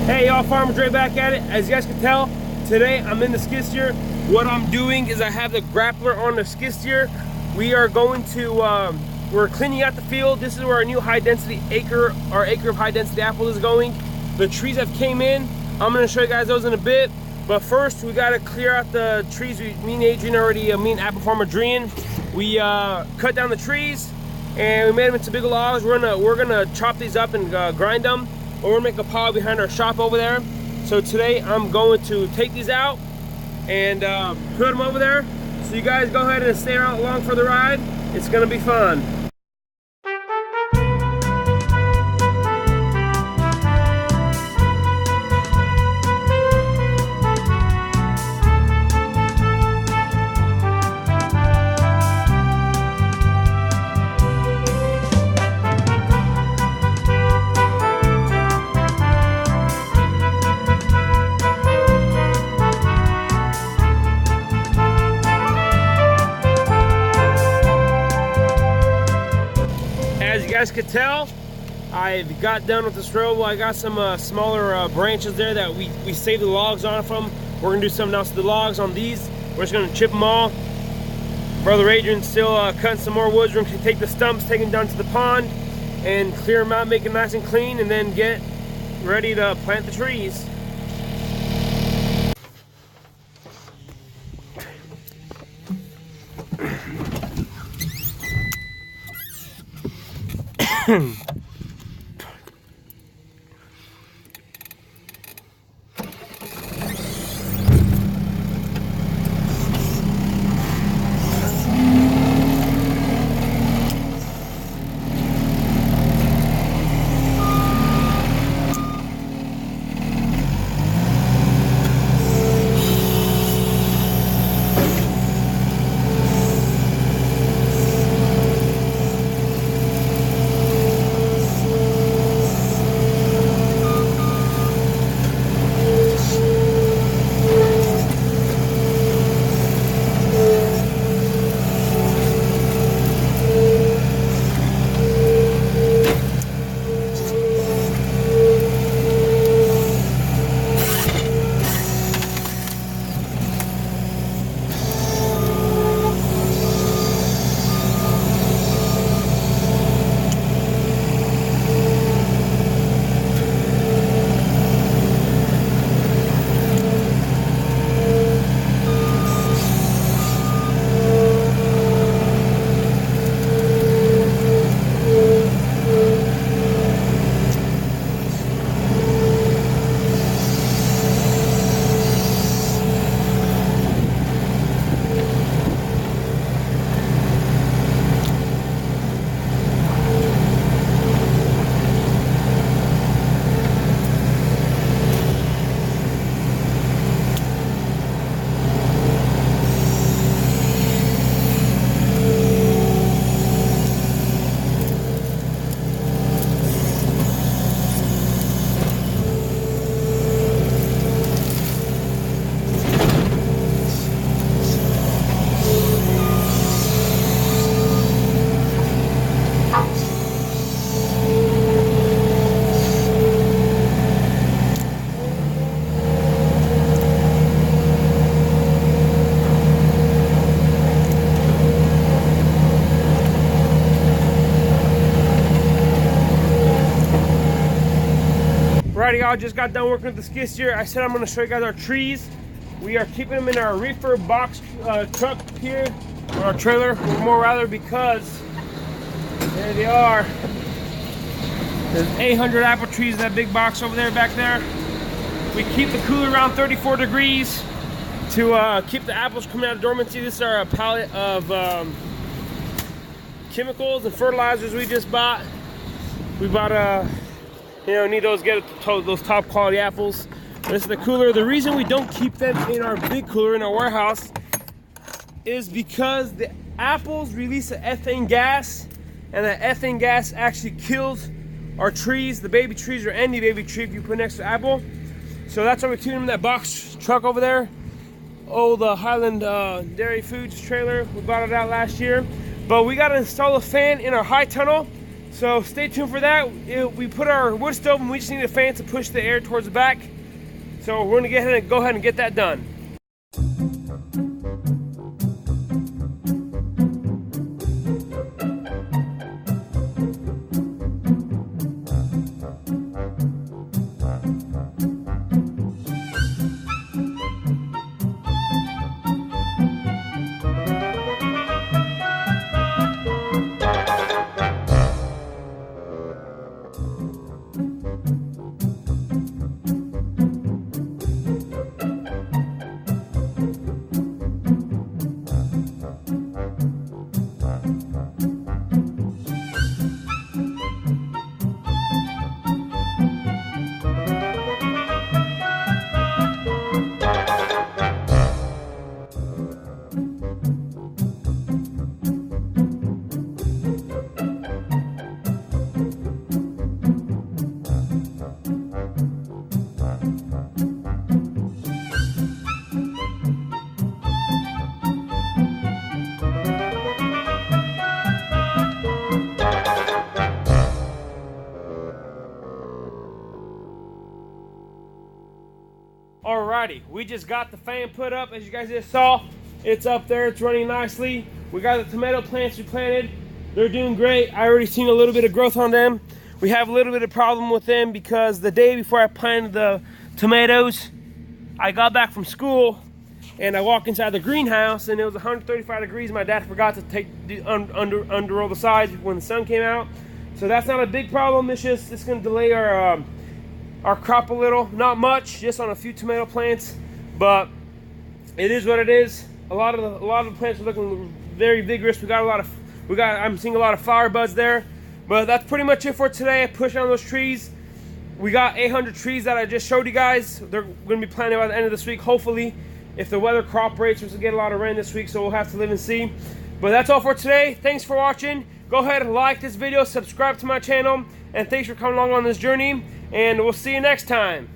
Hey y'all, Farmer Dre back at it. As you guys can tell, today I'm in the skid steer. What I'm doing is I have the grappler on the skid steer. We are going to, we're cleaning out the field. This is where our new high density acre of high density apples is going. The trees have came in. I'm gonna show you guys those in a bit. But first, we gotta clear out the trees. Me and Adrian already, me and Apple Farmer Adrian, we cut down the trees and we made them into big logs. We're gonna chop these up and grind them. Or we'll make a pile behind our shop over there. So today I'm going to take these out and put them over there. So you guys go ahead and stay along for the ride. It's gonna be fun. As you guys could tell, I've got done with this row. I got some smaller branches there that we saved the logs on from. We're gonna do something else to the logs on these. We're just gonna chip them all. Brother Adrian's still cutting some more woods. We're gonna take the stumps, take them down to the pond, and clear them out, make it nice and clean, and then get ready to plant the trees. Alrighty, y'all, just got done working with the skid steer. I said I'm going to show you guys our trees. We are keeping them in our reefer box truck here, or our trailer, more rather, because there they are. There's 800 apple trees in that big box over there, back there. We keep the cooler around 34 degrees to keep the apples coming out of dormancy. This is our pallet of chemicals and fertilizers we just bought. We bought you know, need those, get those top quality apples. This is the cooler. The reason we don't keep them in our big cooler in our warehouse is because the apples release an ethane gas, and that ethane gas actually kills our trees, the baby trees, or any baby tree if you put next to apple. So that's why we keep them in that box truck over there. Oh, the Highland Dairy Foods trailer. We bought it out last year. But we got to install a fan in our high tunnel So stay tuned for that. We put our wood stove and we just need a fan to push the air towards the back. So we're gonna go ahead and get that done. Alrighty, we just got the fan put up. As you guys just saw, it's up there, it's running nicely. We got the tomato plants we planted. They're doing great. I already seen a little bit of growth on them. We have a little bit of problem with them because the day before I planted the tomatoes, I got back from school and I walked inside the greenhouse and it was 135 degrees. My dad forgot to take the under all the sides when the sun came out. So that's not a big problem. It's just, it's gonna delay our crop a little, not much, just on a few tomato plants, but it is what it is. A lot of the plants are looking very vigorous. I'm seeing a lot of flower buds there, but that's pretty much it for today. I pushed on those trees. We got 800 trees that I just showed you guys. They're going to be planted by the end of this week, hopefully, if the weather cooperates. We're going to get a lot of rain this week, so we'll have to live and see. But that's all for today. Thanks for watching. Go ahead and like this video, subscribe to my channel, and thanks for coming along on this journey. And we'll see you next time.